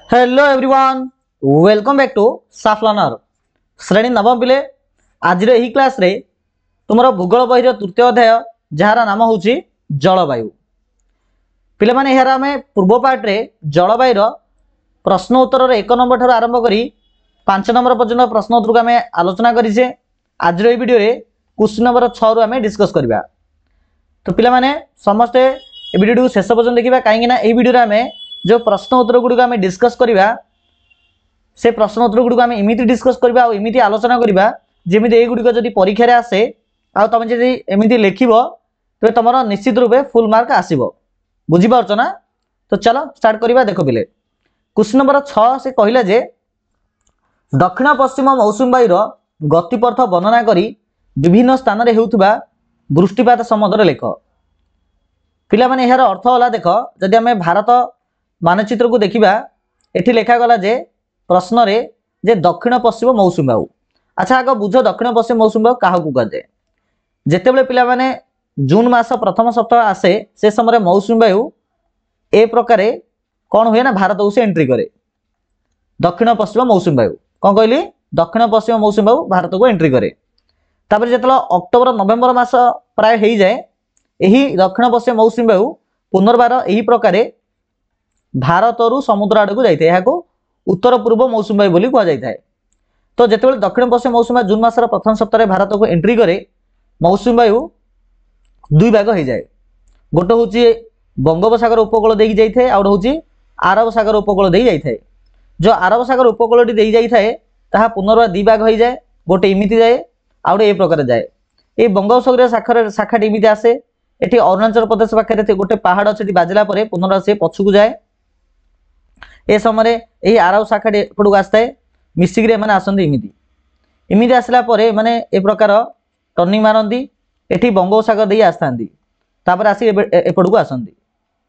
Hello everyone, welcome back to साफ learner. श्रेणी नवम पिले आज यही क्लास रे तुमर भूगोल बही तृतीय अध्याय जार नाम हूँ जलवायु। पिले माने यार आम पूर्व पार्ट रे जलवायुर प्रश्न उत्तर एक नंबर ठार आरंभ करी 5 नंबर पर्यंत प्रश्न उत्तर को आम आलोचना करें। आज वीडियो रे क्वेश्चन नंबर 6 रु आम डिस्कस करवा। तो पिला माने समस्ते ए वीडियो को शेष पर्यंत देखा कहीं वीडियो आम जो प्रश्न उत्तर गुड़िक आम डिस्कस करवा से प्रश्न उत्तर गुड़िक आम इमिति डिस्कस करवा और इमिति आलोचना करवा जमी युड़िक जब परीक्षा आसे आ तुम जब एमती लिख तो तुम निश्चित रूपे फुल मार्क आसब। बुझीपार ना? तो चलो स्टार्ट करवा। देख पिले क्वेश्चन नंबर 6 से कहला जे दक्षिण पश्चिम मौसुमी वायुर गतिपथ वर्णना करी विभिन्न स्थान में होउथुबा वृष्टिपात संबंध लेख। पिला माने यार अर्थ होला देख जदि आम भारत मानचित्र को देखा एठी लेखागला जे प्रश्न रे जे दक्षिण पश्चिम मौसुमी बायु। अच्छा आग बुझ दक्षिण पश्चिम मौसुमी बायु क्या कहुए। जितेबले पिला माने जून मास प्रथम सप्ताह आसे से समय मौसुमी बायु ए प्रकार कौन हुए ना भारत को से एंट्री करे। दक्षिण पश्चिम मौसुमी बायु कौन कहली दक्षिण पश्चिम मौसुमी बायु भारत को एंट्री करे। तापर जिते अक्टोबर नवेम्बर मास प्राय हो जाए यही दक्षिण पश्चिम मौसुमी बायु पुनर्बार यही प्रकार भारत रु समुद्र आड़ को जाए यहाँ उत्तर पूर्व मौसुमी बायु बोली कहुए। तो जिते दक्षिण पश्चिम मौसुमी बायु जून मासर प्रथम सप्ताह भारत को एंट्री करे मौसुमी बायु दुई भाग हो जाए। गोटे हूँ बंगोपसागर उपकूल देकी जाए आउ हूँ आरब सागर उपकूल दे जाए। जो आरब सागर उपकूल दे जाए ताहा पुनर्बार दी भाग हो जाए। गोटे इमिति जाए आउ ए प्रकार जाए। ये बंगोपसागर शाखा इमिति आसे ये अरुणाचल प्रदेश पाखे गोटे पहाड़ अच्छे बाजिला पुनर्बार से पछुक जाए। ए समय यही आरब शाखा एपट को आसता है मिसिक आसती इमिति इमिति आसला माने ए प्रकार टर्निंग मारती एठी बंगोपसागर दे आसता आसी एपट को आसती।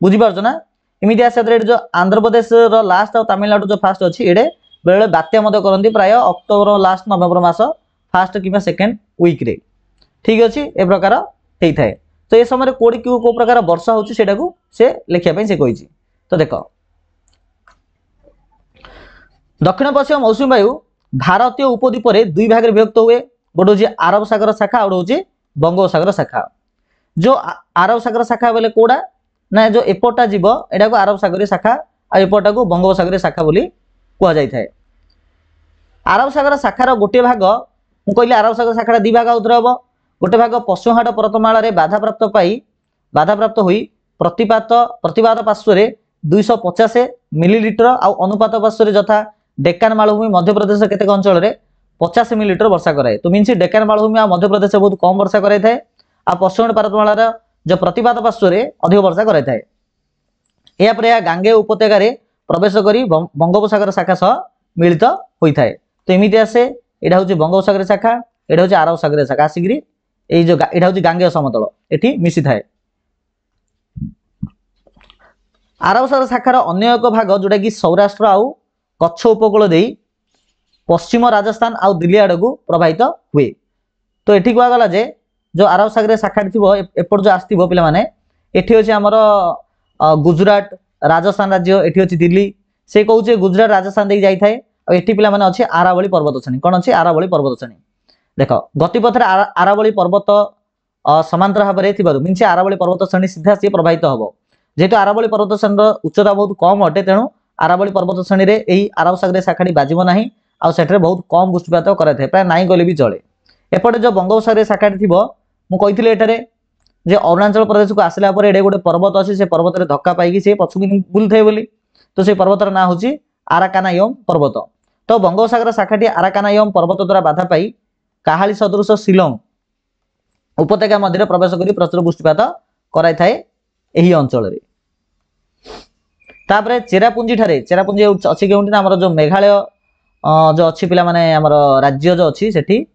बुझीपार ना? इमिति आसा जो आंध्र प्रदेश लास्ट और तमिलनाडु जो फास्ट अच्छी ये बेले बात्या करती प्राय अक्टोबर लास्ट नवेम्बर मास फास्ट कि सेकेंड वीक रे। ठीक अच्छे ए प्रकार होता है। तो ये समय कौटी को प्रकार वर्षा होटा से लिखापी से कही। तो देख दक्षिण पश्चिम मौसुमी वायु भारतीय उपद्वीप में दुई भाग विभक्त हुए। गोटे हूँ आरब सागर शाखा और हूँ बंगोपसागर शाखा। जो आरब सागर शाखा बोले कौड़ा ना जो एपटा जीव एटा को आरब सागर शाखा और एपटा को बंगोपसागर शाखा बोली कहुए। आरब सागर शाखार गोटे भाग मु कहली आरब सागर शाखा दी भाग आउथरे हम। गोटे भाग पश्चिम घाट पर्वतमाला बाधाप्राप्त हुई प्रतिपात पार्श्व 250 मिलीलिटर आउ अनुपात पार्श्व यथा डेक्कन मालभूमि मध्यप्रदेश केतेक अंचल 50 मिलीलिटर वर्षा कराए। तो मीन डेक्कन मालभूमि आ मध्यप्रदेश बहुत कम वर्षा कराई थाए आ पश्चिम पर्वतमालार जो प्रतिपात पार्श्व अधिक वर्षा कराई थाए। यह गांगे उपत्यकार प्रवेश कर बंगोपसागर शाखा सह मिलित होता है। तो एमती आसे यहाँ हूँ बंगोपसागर शाखा यहाँ हूँ आरब सागर शाखा आसिक यहाँ हूँ गांगे समतल ये मिसी थाए। आरब सागर शाखार अन्य एक भाग जोटा कि सौराष्ट्र आउ कच्छ उपकूल दे पश्चिम राजस्थान आउ दिल्ली आड़ को प्रभावित हुए। तो ये कहगला जे जो आरब सागर शाखा एपट जो आसो पे एटी अच्छे आमर गुजरात राजस्थान राज्य एटी अच्छी दिल्ली से कहे गुजरात राजस्थान देकी जाए ये पे अच्छे आरावली पर्वत श्रेणी। कौन अच्छे आरावली पर्वत श्रेणी देख गतिपथ आरावली पर्वत समांतर भाव में मीन आरावली पर्वत श्रेणी सीधा सी प्रभावित हम। जेहेतु आरावली पर्वत श्रेणी उच्चता बहुत कम अटे तेणु आरावली पर्वत श्रेणी में यही आरब सागर शाखा बाजिब ना आठे बहुत कम वृष्टिपात कराए प्राय नाई गले भी चले। एपटे जो बंगोपसागर शाखा थी मुझे एठारे जे अरुणाचल प्रदेश को आसला ये गोटे पर्वत अच्छे से पर्वत धक्का पाई से पछुक बुली थे बोली। तो से पर्वतर ना हूँ आराकानायम पर्वत। तो बंगोपसागर शाखाटी आराकानायम पर्वत द्वारा बाधा पाई काहाली सदृश शिलंग उपत्यका मध्य प्रवेश कर प्रचुर वृष्टिपात कराई थाए यही अंचल। तापर चेरापुंजी चेरापुंजी अच्छी क्योंकि आमर जो मेघालय जो अच्छी पिला माने आमर राज्य जो अच्छी सेठी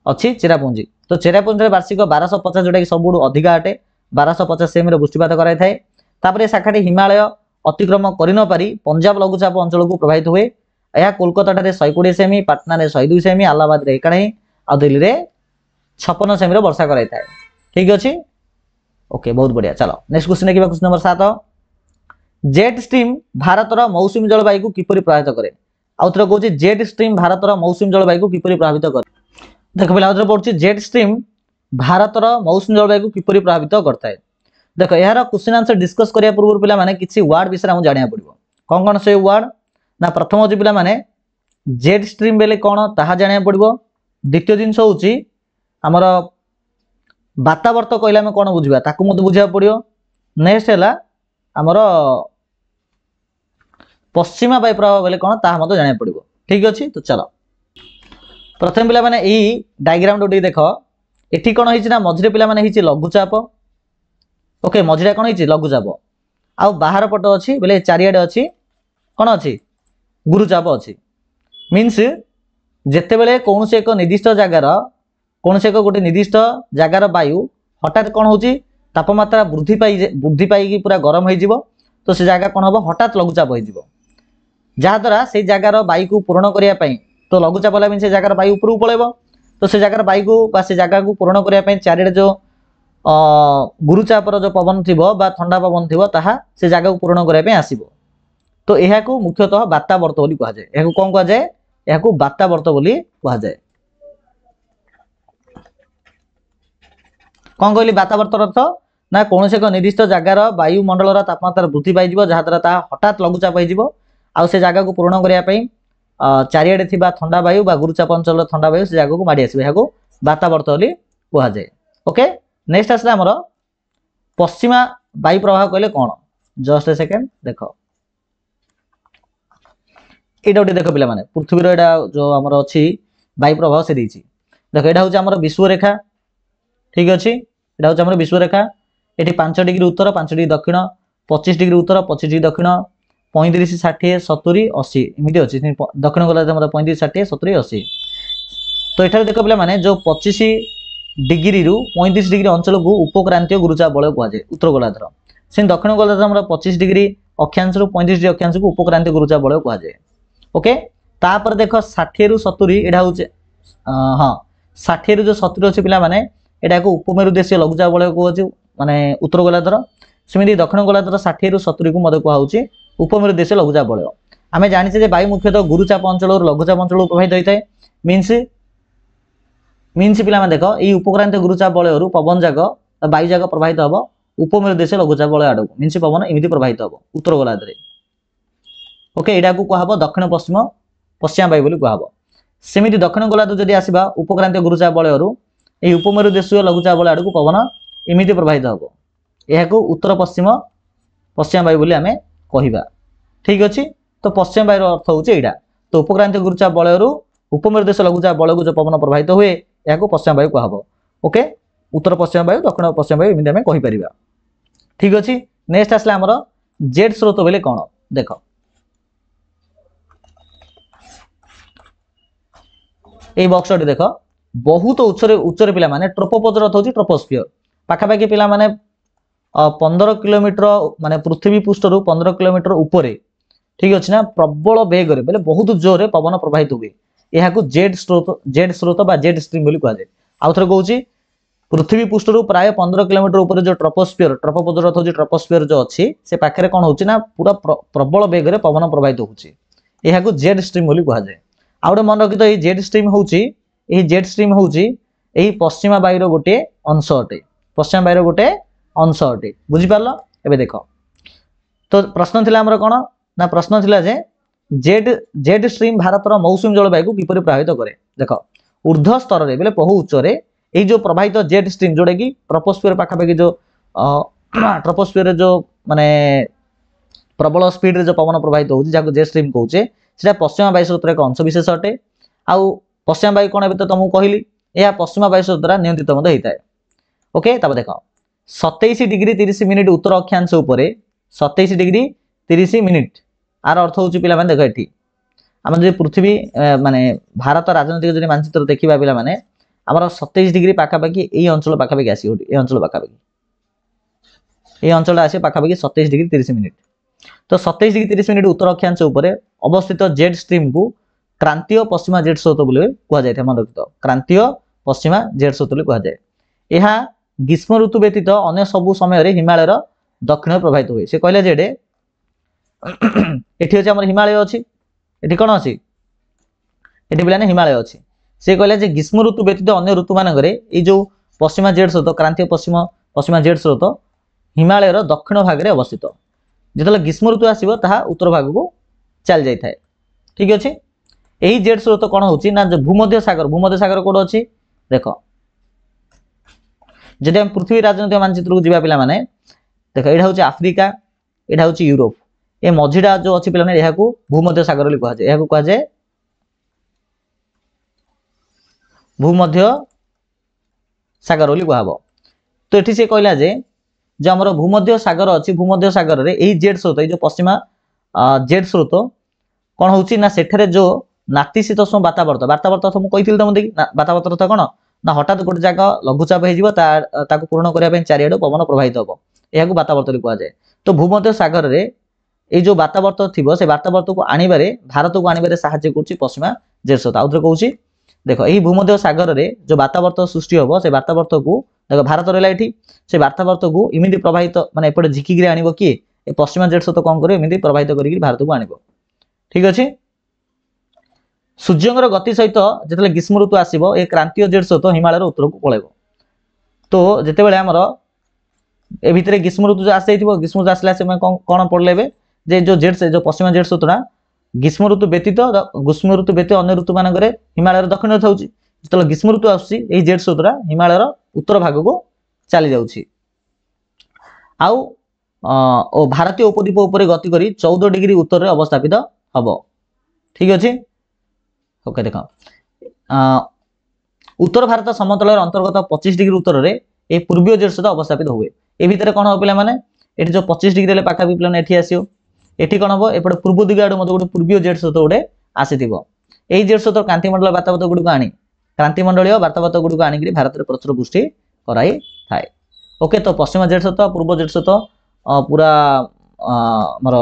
अच्छी चेरापुंजी। तो चेरापुंजी वार्षिक 1250 जोटा कि सब अधिका अटे 1250 सेमी वृष्टिपात कराई थाए। तापर शाखाटी हिमालय अतिक्रम कर न पारी पंजाब लघुचाप अंचल को प्रभावित हुए। यह कोलकाता 120 सेमी, पाटना 102 सेमी, आलाबाद 91 और दिल्ली में 56 सेमी वर्षा कराई थाए। ठीक अच्छे ओके बहुत बढ़िया। चलो नेक्स्ट क्वेश्चन देखिए क्वेश्चन नंबर 7 जेट स्ट्रीम भारतर मौसुमी जलवायु को किपरि प्रभावित करे आउ थरे कहूँ जेट स्ट्रीम भारतर मौसुमी जलवायु को किपरि प्रभावित करे देख पे आउे पढ़ुची जेट स्ट्रीम भारतर मौसुमी जलवायु को किपरि प्रभावित करता है देख यार क्वेश्चन आंसर डिस्कस करिया पूर्व पिला माने किछि वर्ड विषय हम जानिया पड़िबो कोन कोन से वर्ड ना प्रथम होची पिला माने जेट स्ट्रीम बेले कोन ताहा जानिया पड़िबो द्वितीय जिंस होची हमर वातावर्त कहले हम कोन बुझिबा ताकू मते बुझिया पड़ियो नेक्स्ट हैला हमर पश्चिमा वायु प्रभाव बेले कोन ताहा मते जानिया पड़िबो ठीक अछि तो चलो प्रथम पिला माने ई डायग्राम डोटी देखो एठी कोन हिची ना मझरे पिला माने हिची लघुचाप ओके मझिरा कोन हिची लघुचाप आ बाहर पट अछि बेले चारियाडे अछि कोन अछि गुरुचाप अछि मीन्स जेते बेले कोनसे एक निर्दिष्ट जगार कोनसे एक गोटे निर्दिष्ट जगार वायु हठात कोन होची तापमात्रा वृद्धि पाई पूरा गरम होई जिवो तो से जगह कोन होबो हठात लघुचाप होई जिवो जहा द्वारा से जगार वायु को पूर्ण करिया पई तो लघुचाप वाला मीन से जगार वायु ऊपर पळेबो तो से जगार वायु को बा से जगह को पूर्ण करिया पई चारिडे जो गुरुचापर जो पवन थिबो बा ठंडा पवन थिबो ताहा से जगह को पूर्ण करिया पई आसीबो तो एहा को मुख्यतः वातावर्त बोली कहा जाय एहा को कोन कहा जाय एहा को वातावर्त बोली कहा जाय कोन कहली वातावर्त अर्थ ना कोनसे एक निर्दिष्ट जगार वायुमंडलर तापमात्रा वृद्धि पाई जिवो जहा द्वारा ता हठात लघुचाप होई जिवो आ से जगह को पूर्ण करिया पई चारियाडे थिबा ठंडा वायु बा गुरुचाप अंचल ठंडा वायु से जगह को माडी आसीबो एहा को वातावर्त बोली कहा जाय ओके नेक्स्ट आसला हमर पश्चिमा वायु प्रवाह कहले कोन जस्ट ए सेकंड देखो एटा उठी देखो पिला माने पृथ्वी रो एटा जो हमर अछि वायु प्रवाह से देछि देखो एटा होछि हमर विश्व रेखा ठीक अछि एटा होछि हमर विश्व रेखा एठी 5 डिग्री उत्तर 5 डिग्री दक्षिण 25 डिग्री उत्तर 25 डिग्री दक्षिण 35 60 70 80 एमिति अछि दक्षिण गोला हमर 35 60 70 80 तो एठारे देखो पिला माने जो 25 डिग्री रु 35 डिग्री अंचल को उपक्रांतीय गुरुचाप बलय कहा जाय उत्तर गोलार्ध से दक्षिण गोलार्ध हमर 25 डिग्री अक्षांश रु 35 डिग्री अक्षांश को उपक्रांतीय गुरुचाप बलय कहा जाय ओके तापर देखो 60 रु 70 एडा होचे हां 60 रु जो 70 अछि पिला माने एडा को उपमेरुदेशीय लघुचाप बलय को अछि माने उत्तर गोलार्ध सेमिति दक्षिण गोलार्ध 60 रु 70 को मदे को होउची उपमेरुदेशीय लघुचाप बलय आमे जानि छे जे वायु मुख्यतः गुरुचाप अंचल और लघुचाप अंचल प्रभावित होइताय मीन्स पिला माने देखो एई उपक्रांतीय गुरुचाप बलय रु पवन जाग वायु जाग प्रभावित हबो उपमेरुदेशीय लघुचाप बलय आडो मीन्स पवन एमिति प्रभावित हबो उत्तर गोलार्ध रे ओके एडा को कहबो दक्षिण पश्चिम वायु बोली कहबो सेमिति दक्षिण गोलार्ध जदि आसीबा उपक्रांतीय गुरुचाप बलय रु एई उपमेरुदेशीय लघुचाप बलय आडो को पवन एमिति प्रभावित हबो एहा को उत्तर पश्चिम वायु बोली हमें कहिबा ठीक अछि तो पश्चिम वायु अर्थ होचे एडा तो उपक्रांतीय गुरुचाप बलय रु उपमेरुदेशीय लघुचाप बलय को जो पवन प्रभावित हुए एहा को पश्चिम वायु कहबो ओके उत्तर पश्चिम वायु दक्षिण पश्चिम वायु एमिति हमें कहि परिबा ठीक अछि नेक्स्ट आसला हमर जेट स्रोत बेले कोन देखो ए बॉक्स देख बहुत उच्चरे पिला माने ट्रोपोपॉज अर्थ होची ट्रोपोस्फियर पाखापाखि पिला माने 15 किलोमीटर माने पृथ्वी पृष्ठ रु 15 किलोमीटर ऊपर ठीक अछि ना प्रबल वेग रे बेले बहुत जोर रे पवन प्रवाहित हुए एहा को जेट स्रोत बा जेट स्ट्रीम बोली कहा जाय आउ थरे कहूची पृथ्वी पृष्ठ रु प्राय 15 किलोमीटर ऊपर जो ट्रोपोपॉज अर्थ होची ट्रोपोस्फियर जो अछि से पाखरे कोन होची ना पूरा प्रबल वेग रे पवन प्रवाहित होची एहा को जेट स्ट्रीम बोली कहा जाय आउडे मन रखि तो ए जेट स्ट्रीम होची एही पश्चिमा वायु रो गोटे अंश अटे पश्चिम वायु रो गोटे अंश अटे बुझि पारलो एबे देखो तो प्रश्न थिला हमर कोन ना प्रश्न थिला जे जेट स्ट्रीम भारतर मौसुमी जलवायु को किपरि प्रभावित करे देखो ऊर्ध्व स्तर रे बेले बहु उच्च रे एही जो प्रवाहित जेट स्ट्रीम जोडे की ट्रोपोस्फियर पाखा पाखि जो ट्रोपोस्फियर जो माने प्रबल स्पीड रे जो पवन प्रवाहित होची जाको जेट स्ट्रीम कहूचे सेटा पश्चिम वायु स्रोत एक अंश विशेष अटे आउ पश्चिम वायु कोन एबे तो तुमको कहली या पश्चिम वायु स्रोत द्वारा नियंत्रित मते हेताय ओके तब देखो 27 डिग्री 30 मिनिट उत्तर अक्षांश ऊपर 27 डिग्री 30 मिनिट आर अर्थ होची पिला माने देखो एठी हम जे पृथ्वी माने भारत राजनीतिक जने मानचित्र देखिबा पिला माने हमर 27 डिग्री पाखा पाखी एई अंचल पाखा पाखी आसी होटी ए अंचल पाखा पाखी ए अंचल आसी पाखा पाखी 27 डिग्री 30 मिनिट तो 27 डिग्री 30 मिनिट उत्तर अक्षांश ऊपर अवस्थित जेट स्ट्रीम को क्रांतीय पश्चिमा जेट स्रोत बोली कहा जाय मन रखितो क्रांतीय पश्चिमा जेट स्रोत बोली कहा जाय एहा ग्रीष्म ऋतु व्यतीत अन्य सब समय रे हिमालय रो दक्षिण प्रभावित हुए से कहले जेडे एठी अछि हमर हिमालय अछि एठी कोन अछि एठी पिलाने हिमालय अछि से कहले जे ग्रीष्म ऋतु व्यतीत अन्य ऋतु मानकरे ए जो पश्चिमा जेड स्रोत क्रांतीय पश्चिमा जेड स्रोत हिमालय दक्षिण भाग में अवस्थित जिते ग्रीष्म ऋतु आसो ताहा उत्तर भाग को चल जाए थाए ठीक अच्छे यही जेड स्रोत कौन होची ना जो भूमध्य सागर कौट अच्छी देख जदि हम पृथ्वी राजनैतिक मानचित्र को जीवा पिला माने देख यहाँ हूँ आफ्रिका यहाँ हूँ यूरोप ए मझीटा जो अच्छी पिला यहाँ को भूमध्य सागर कहुए यहाँ कहुए भूमध्य सागर कहब तो ये कहला जे जो आम भूमध्य सागर अच्छी भूमध्य सागर में यही जेड स्रोत जो पश्चिमा जेड स्रोत कौन होची ना सेठरे जो नातिशीतोष्ण वातावरण मुझे कही तुम देखिए वातावरण अर्थ कौन ना हठात गोटे जगह लघुचाप हो पूर्ण करने चारिआडू पवन प्रभावित हम यह वातावरण कहुए तो भूमध्य सागर में ये जो वातावरण थी से वातावरण को आणवे भारत को आणवे साहाय्य कर पश्चिमा जेड स्रोत आउे कहूँ देख यही भूमध्य सागर में जो वातावरण सृष्टि हम से वातावरण को देख भारत रहा ये से वातावरण को इमिदी प्रभावित माने एपटे झिकी आनिब किए पश्चिमा जेड स्रोत कौन कर इमिदी प्रभावित कर भारत को आनिब ठीक अच्छे सूर्यंर गति सहित जिते ग्रीष्म ऋतु आसो ये क्रांतीय जेड स्रोत हिमालय उत्तर को पलैब तो जिते बड़े आमर ए भितर ग्रीष्म ऋतु जो आसी ग्रीष्म ऋतु आसला से कौन पढ़ले जे जो जेड जो पश्चिमा जेड स्रोतटा ग्रीष्म ऋतु व्यतीत अन्य ऋतु मानक हिमालय दक्षिण था जो ग्रीष्म ऋतु आसूसी जेड स्रोतटा हिमालय उत्तर भाग को चली जाऊँगी आउ भारतीय उपद्वीप उपर गति करी 14 डिग्री उत्तर में अवस्थापित हम ठीक अच्छे ओके देख उत्तर भारत समतल अंतर्गत 25 डिग्री उत्तर में ये पूर्वीय जेड स्रोत अवस्थापित हुए ए भितर कौन हम पे ये जो 25 डिग्री पाखापी पे ये आसो ये कौन हम एपटे पूर्व दिग आड़ मत गोटे पूर्वीय जेड स्रोत गोटे आसी यही जेड स्रोत क्रांतिमंडल वातावरण गुड़िक आनी क्रांतिमंडलीय वातावरण गुड़िक आनिक भारत में प्रचुर पुष्टि कराई थाए ओके तो पश्चिमा जेड स्रोत पूर्व जेड स्रोत पूरा आमर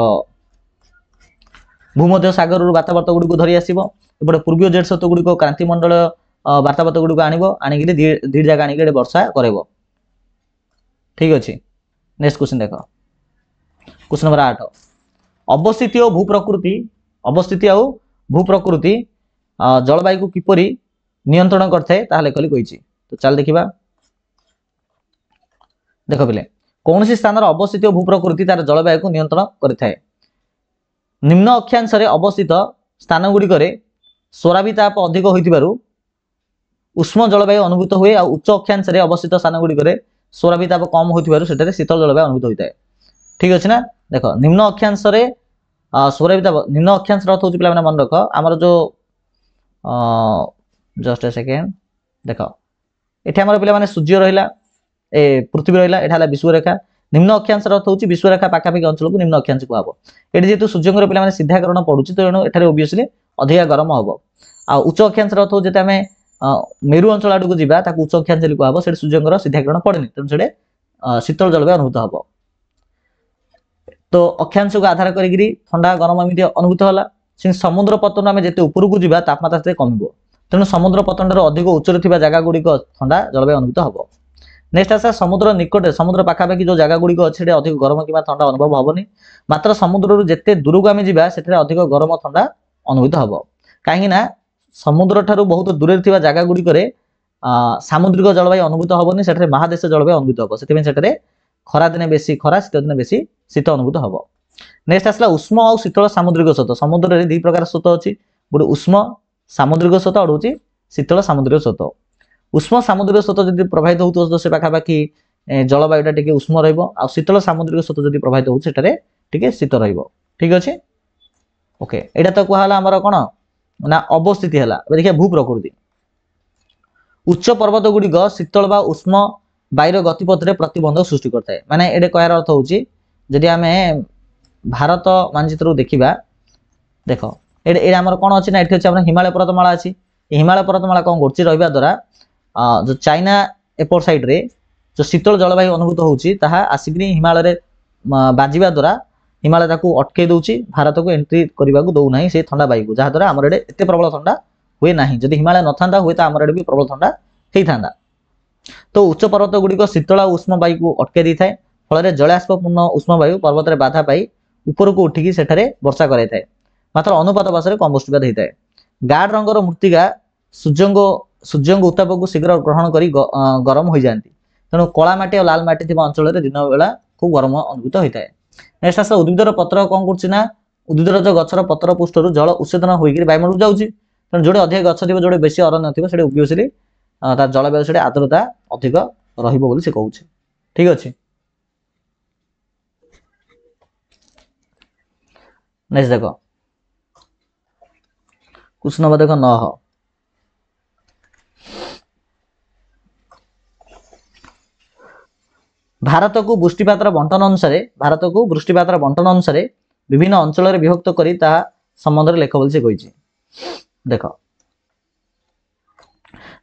भूमध्य सागर वातावरण गुड़िक धरी आसो एपटे पूर्वीय जेड स्रोत गुड़िक क्रांतिमंडल वातावरण गुड़िक आनिक दी जगह आनिक वर्षा करेब ठीक अच्छे नेक्स्ट क्वेश्चन देख क्वेश्चन नंबर 8 अवस्थिति और भूप्रकृति जलवायु को किपरि नियंत्रण करते ताहले कली कहिछि तो चल देखिबा देख पिले कौन सी स्थान अवस्थित और भूप्रकृति तार जलवायु को नियंत्रण करिथाए निम्न अक्षांश अवस्थित स्थान गुड़िक स्वराविताप अधिक होइतिबारु उष्म जलवायु अनुभूत हुए और उच्च अक्षांश अवस्थित स्थान गुड़िक स्वराविताप कम होइतिबारु सेठारे शीतल जलवायु अनुभूत होइताए ठीक अच्छे ना देख निम्न अक्षांश स्वराविताप निम्न अक्षांश अर्थ होची पिला मन रख आमर जो जस्ट ए सेकेंड देख ये आम पे सूर्य रहा ए पृथ्वी रहा यहाँ विश्वरेखा निम्न अक्षांश अर्थ होची विश्वरेखा पाखापाखि अंचल को निम्न अक्षांश कहब ये जेहतु सूर्य पे सीधाकरण पड़ुची तो एठार ओबियसली अधिका गरम हम आ उच्च अक्षांश अर्थ हो जब आम मेरु अंचल आड़ को जावा उच्च अक्षांश कहब से सूर्य सीधाकरण पड़ेनि तेणु से शीतल जलवायु अनुभूत हम तो अक्षांश को आधार करी ठंडा गरम एमती अनुभूत है समुद्र पतन आम जिते ऊपर को जावा तापमात्रा से कम तेणु समुद्र पतन अधिक उच्चर थी जगह गुड़िक ठंडा जलवायु अनुभूत हम नेक्स्ट आसा समुद्र निकट समुद्र पाखापाखि जो जगह गुड़िक अच्छे अधिक गरम कि ठंडा अनुभव हेनी मात्र समुद्र जिते दूर को आम जा अधिक गरम ठंडा अनुभूत हम कहीं समुद्र ठारू बहुत दूर थी जगह गुड़िक सामुद्रिक जलवायु अनुभूत हेनी से महादेश जलवायु अनुभूत हम से खरा दिने बेसी खरा शीत दिने बेसी शीत अनुभूत हम नेक्स्ट आसला उष्म और शीतल सामुद्रिक स्रोत समुद्र में 2 प्रकार स्रोत अच्छी गोटे उष्म सामुद्रिक स्रोत और हूँ शीतल सामुद्रिक स्रोत उष्म सामुद्रिक स्रोत जब प्रभावित हो तो से पाखापाखि जलवायुटा टी उष्म रहा शीतल सामुद्रिक स्रोत जब प्रभावित हो शीत ठीक अच्छे ओके यहाँ तो कहला आमर कौन ना अवस्थिति है देखिए भूप्रकृति उच्च पर्वत गुड़िक शीतल बा उष्म वायुर गतिपथ में प्रतिबंधक सृष्टि करता है माने ये कहर अर्थ होची जदि आम भारत मानचित्र देखा देख ये आमर कौन अच्छी ना ये अच्छे हिमालय पर्वतमाला अच्छी हिमालय पर्वतमाला कौन कर रहा द्वारा जो चाइना एपट साइड रे जो शीतल जलवायु अनुभूत होची आसिक हिमालय बाजिबा द्वारा हिमालय को अटकई दूसरी भारत को एंट्री करने को दौना से ठंडा वायु जहाँद्वारा आमर एते प्रबल ठंडा हुए ना जदि हिमालय न था हुए तो आमर भी प्रबल ठंडा होता तो उच्च पर्वत गुड़िक शीतल उष्म वायु को अटकई दी थाए फल जलास्पपूर्ण उष्म वायु पर्वत में बाधा पाई ଉପରକୁ ଉଠିକି ସେଠାରେ ବର୍ଷା କରାଇଥାଏ। ମାତ୍ର ଅନୁପାତ ଭାଷାରେ କମ୍ ବୃଷ୍ଟିପାତ ହୋଇଥାଏ। ଗାଢ଼ ରଙ୍ଗର ମୃତ୍ତିକା ସୂର୍ଯ୍ୟଙ୍କ ଉତ୍ତାପକୁ ଶୀଘ୍ର ଗ୍ରହଣ କରି ଗରମ ହୋଇଯାଆନ୍ତି। ତେଣୁ କଳା ମାଟି ଆଉ ଲାଲ ମାଟି ଥିବା ଅଞ୍ଚଳରେ ଦିନ ବେଳା ଖୁବ୍ ଗରମ ଅନୁଭୂତ ହୋଇଥାଏ। ନେକ୍ସଟ ଆସିଲା ଉଦ୍ଭିଦର ପତ୍ର କଣ କରୁଛି ନା ଉଦ୍ଭିଦର ଯୋଉ ଗଛର ପତ୍ର ପୃଷ୍ଠରୁ ଜଳ ଉତ୍ସେଦନ ହୋଇକି ବାୟୁମଣ୍ଡଳକୁ ଯାଉଛି। ତେଣୁ ଯୋଉଠି ଅଧିକ ଗଛ ଥିବ ଯୋଉଠି ବେଶୀ ଅରଣ୍ୟ ଥିବ ସେଠି ଓବିୟସଲି ତାର ଜଳବାୟୁ ସେଠି ଆର୍ଦ୍ରତା ଅଧିକ ରହିବ ବୋଲି ସେ କହୁଛି। ଠିକ ଅଛି। ନେକ୍ସଟ ଦେଖ क्वेश्चन नंबर देखो 9 भारत को वृष्टिपातर बंटन अनुसार विभिन्न अंचल विभक्त करी ताहा संबंध लेख बोली से कही। देख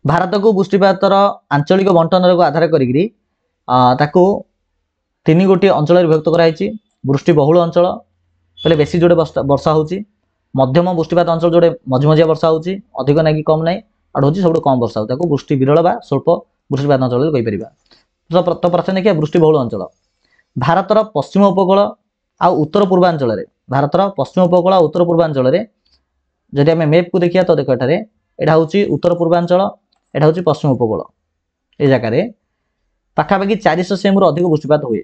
भारत को वृष्टिपातर आंचलिक बंटन को आधार करी ताकू 3 गोटी अंचल विभक्त कराई। वृष्टि बहुल अंचल पहले बेसी जोड़े वर्षा होची, मध्यम वृष्टिपात अंचल जोड़े मझमझिया वर्षा होची, अधिक ना कि कम ना आड़ होची सब कम वर्षा होता वृष्टि विरल बा स्वल्प वृष्टिपात अंचल कही परिबा। तो प्रथम देखिए वृष्टि बहुल अंचल भारतर पश्चिम उपकूल आ उत्तर पूर्वांचल भारतर पश्चिम उपकूल और उत्तर पूर्वांचल जदि आम मैप को देखिए तो देख एठारे एटा होची उत्तर पूर्वांचल एटा होची पश्चिम उपकूल ए जगह पाखापाखि 400 सेमी रु अधिक वृष्टिपात हुए।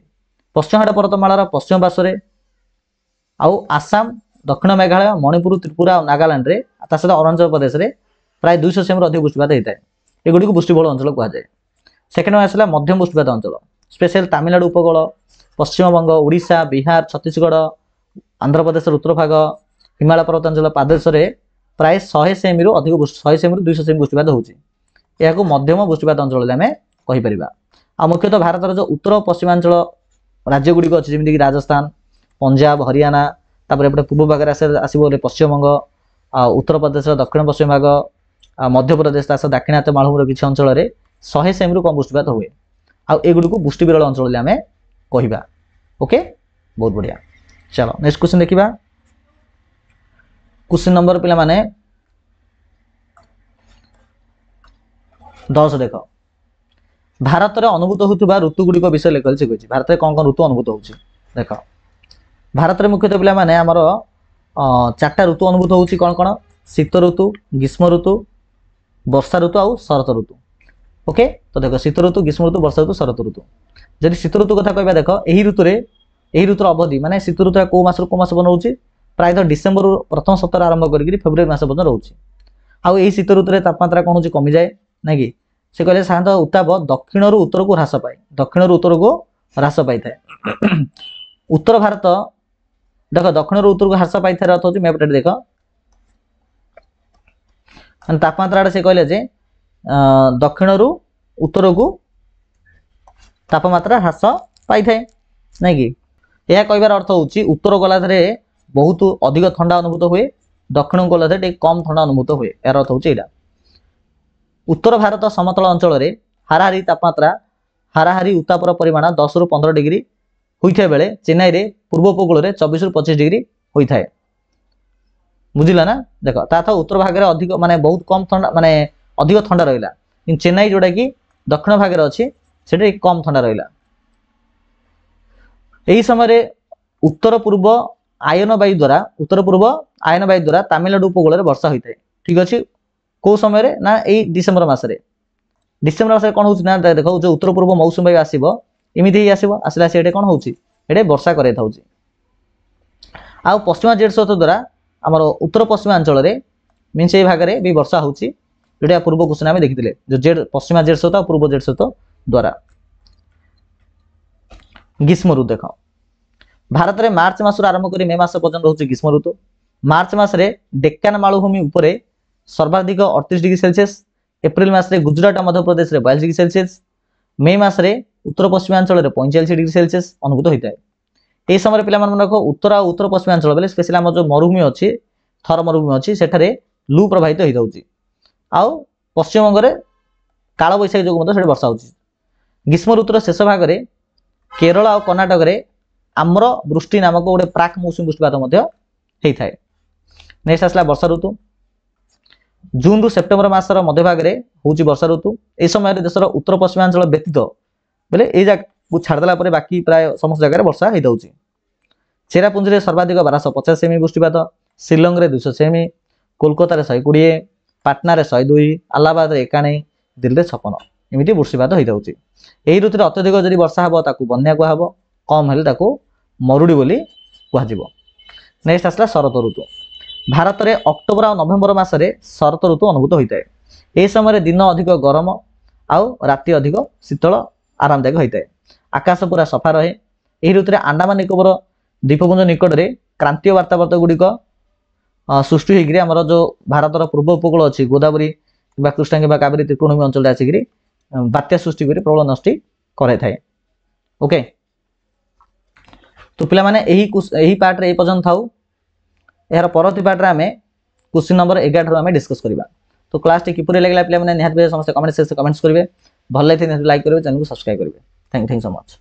पश्चिम घाट पर्वतमालार पश्चिम पार्श्वे आउ आसाम दक्षिण मेघालय मणिपुर त्रिपुरा और नागालैंड रे सहित अरुणाचल प्रदेश में प्राय 200 सेमी अधिक वृष्टिपात होता है। एगुड़ी को वृष्टिबहुल अंचल कहुए। सेकेंड आसला मध्यम वृष्टिपात अंचल स्पेशल तमिलनाडु उपकूल पश्चिमबंग ओडिशा बिहार छत्तीसगढ़ आंध्र प्रदेश उत्तर भाग हिमालय पर्वतांचल प्रदेश में प्राय 100 सेमी रु अधिक 100 सेमी रु 200 सेमी वृष्टिपात होची। यह मध्यम वृष्टिपात अंचल आम कहीपर। आ मुख्यतः भारतर जो उत्तर पश्चिमांचल राज्य गुड़िक अच्छी जमीक राजस्थान पंजाब हरियाणा तापर एपटे पूर्व भाग आसो पश्चिमबंग उत्तर प्रदेश दक्षिण पश्चिम भाग मध्य प्रदेश दाक्षिणात्य मालभूमि किसी अंचल 100 सेमी रु कम वृष्टिपात हुए। आगुड़ी को वृष्टि विरल अंचल आम कहवा। ओके बहुत बढ़िया। चलो नेक्स्ट क्वेश्चन देखा। क्वेश्चन नंबर पिला माने 10 देख भारत में अनुभूत होता ऋतु गुड़िक विषय लिखल से कही। भारत में कौन कौन ऋतु अनुभूत होची देख भारत में मुख्यतः पिला माने आमर 4टा ऋतु अनुभूत होची कौन कौन शीत ऋतु ग्रीष्म ऋतु वर्षा ऋतु और शरत ऋतु। ओके तो देख शीत ऋतु ग्रीष्म ऋतु वर्षा ऋतु शरत ऋतु। जब शीत ऋतु कथा कहबा देख यही ऋतुर अवधि माने शीत ऋतु को मास बन रोचे प्रायतः डिसेम्बर प्रथम सप्ताह आरंभ करके फेब्रुआरी मास पर्यटन रोचे। आउ यही शीत ऋतु तापमात्रा कौन हो कमी जाए ना कि से कहले साधारणतः उत्ताप दक्षिण रु उत्तर को ह्रास पाए दक्षिण रु उत्तर को ह्रास पाई थाए। उत्तर भारत देख दक्षिण रु उत्तर को ह्रास पाई थार अर्थ होची मैपटे देख तापमात्रा से कहले जे दक्षिण रु उत्तर को तापमात्रा ह्रास पाई थाए ना कि यह कहबार अर्थ होची उत्तर गला बहुत अधिक ठंडा अनुभूत हुए दक्षिण को गला कम ठंडा अनुभूत हुए यार अर्थ होची एटा। उत्तर भारत समतल अंचल रे हाराहारी तापमात्रा हाराहारी उत्तापर परिमाण 10 रु 15 डिग्री होइथे बेले चेन्नई रे पूर्व उपकूल रे 24 रु 25 डिग्री होइथाय। बुझिला ना देख ताथा उत्तर भाग रे अधिक माने बहुत कम ठंडा माने अधिक ठंडा रहिला कि चेन्नई जोटा कि दक्षिण भाग रे अछि सेटे कम ठंडा रहिला। एही समय उत्तर पूर्व आयन वायु द्वारा तमिलनाडु उपकूल रे वर्षा होइथाय। ठीक अछि को समय रे ना एई डिसेंबर मासरे कौन होउछि ना देखो जो उत्तर पूर्व मौसम वायु आसीबो एमिति ही आसीबो आसला सेटे कौन होउछि एटे वर्षा करे थाउछि। आ पश्चिमा जेट स्रोत द्वारा हमर उत्तर पश्चिमांचल रे मीन्स ए भाग रे भी वर्षा होउछि जेटा पूर्व क्वेश्चन आमे देखिथिले जो जेट पश्चिमा जेट स्रोत और पूर्व जेट स्रोत द्वारा। ग्रीष्म ऋतु देख भारत में मार्च मास आरंभ कर मे मास पर्यटन रोचे ग्रीष्म ऋतु। मार्च मासरे डेक्कान मालभूमि उपरे सर्वाधिक 38 degree Celsius April मासरे Gujarat Madhya Pradesh रे 42 डिग्री सेल्सियस मे मासरे उत्तर पश्चिमांचल रे 45 डिग्री सेल्सियस अनुभूत होता है। यह समय पे उत्तर और उत्तर पश्चिमांचल बेले स्पेशल आम जो मरुभूमि अच्छी थर मरुभूमि अच्छी सेठारे लू प्रभावित हो जाऊँगी आउ पश्चिमबंग में काल बैशाखी जो वर्षा हो। ग्रीष्म ऋतुर शेष भाग में केरल और कर्णाटक में आम्र वृष्टि नामक गोटे प्राक मौसुमी वृष्टिपात होता है। नेक्स्ट आसला वर्षा ऋतु जून रु सेप्टेम्बर मासर मध्य भाग में होची वर्षा ऋतु। यह समय देशर उत्तर पश्चिमांचल व्यतीत बेले ये छाड़देला बाकी प्राय समस्त जगह वर्षा हो जाऊँगी। ଚେରାପୁଞ୍ଜିରେ ସର୍ବାଧିକ 1250 ସେମି ବୃଷ୍ଟିପାତ, ଶିଲଂରେ 200 ସେମି, କୋଲକାତାରେ 120, ପାଟନାରେ 102, ଆହ୍ଲାବାଦରେ 91, ଦିଲ୍ଲୀରେ 56 ଏମିତି ବୃଷ୍ଟିପାତ ହୋଇଥାଉଛି। ଏହି ଋତୁରେ ଅତ୍ୟଧିକ ଯଦି ବର୍ଷା ହେବ ତାକୁ ବନ୍ୟା କୁହାହେବ, କମ୍ ହେଲେ ତାକୁ ମରୁଡ଼ି ବୋଲି କୁହାଯିବ। ନେକ୍ସଟ ଆସିଲା ଶରତ ଋତୁ। ଭାରତରେ ଅକ୍ଟୋବର ଆଉ ନଭେମ୍ବର ମାସରେ ଶରତ ଋତୁ ଅନୁଭୂତ ହୋଇଥାଏ। ଏହି ସମୟରେ ଦିନ ଅଧିକ ଗରମ ଆଉ ରାତି ଅଧିକ ଶୀତଳ ଆରାମଦାୟକ ହୋଇଥାଏ। ଆକାଶ ପୁରା ସଫା ରହେ। ଏହି ଋତୁରେ ଆଣ୍ଡାମାନ ନିକୋବର ଦ୍ୱୀପପୁଞ୍ଜ ନିକଟରେ କ୍ରାନ୍ତୀୟ ବାର୍ତ୍ତାବର୍ତ୍ତ ଗୁଡ଼ିକ ସୃଷ୍ଟି ହୋଇକରି ଆମର ଯେଉଁ ଭାରତର ପୂର୍ବ ଉପକୂଳ ଅଛି ଗୋଦାବରୀ କିମ୍ବା କୃଷ୍ଣା କିମ୍ବା କାବେରୀ ତ୍ରିକୋଣମୀ ଅଞ୍ଚଳରେ ଆସିକରି ବାତ୍ୟା ସୃଷ୍ଟି କରି ପ୍ରବଳ ନଷ୍ଟି କରାଇଥାଏ। ଓକେ, ତ ପିଲାମାନେ ଏହି ପାର୍ଟରେ ଏ ପର୍ଯ୍ୟନ୍ତ ଥାଉ। ଏହାର ପରବର୍ତ୍ତୀ ପାର୍ଟରେ ଆମେ क्वेश्चन नंबर 11 ठाରୁ ଆମେ डिस्कस କରିବା। तो क्लास टी किपरि लागला पिला माने निहात समस्त कमेंट सेक्शन कमेंट्स करिवे। भल लाइक करिवे, चैनल को सब्सक्राइब करिवे। Thank you so much.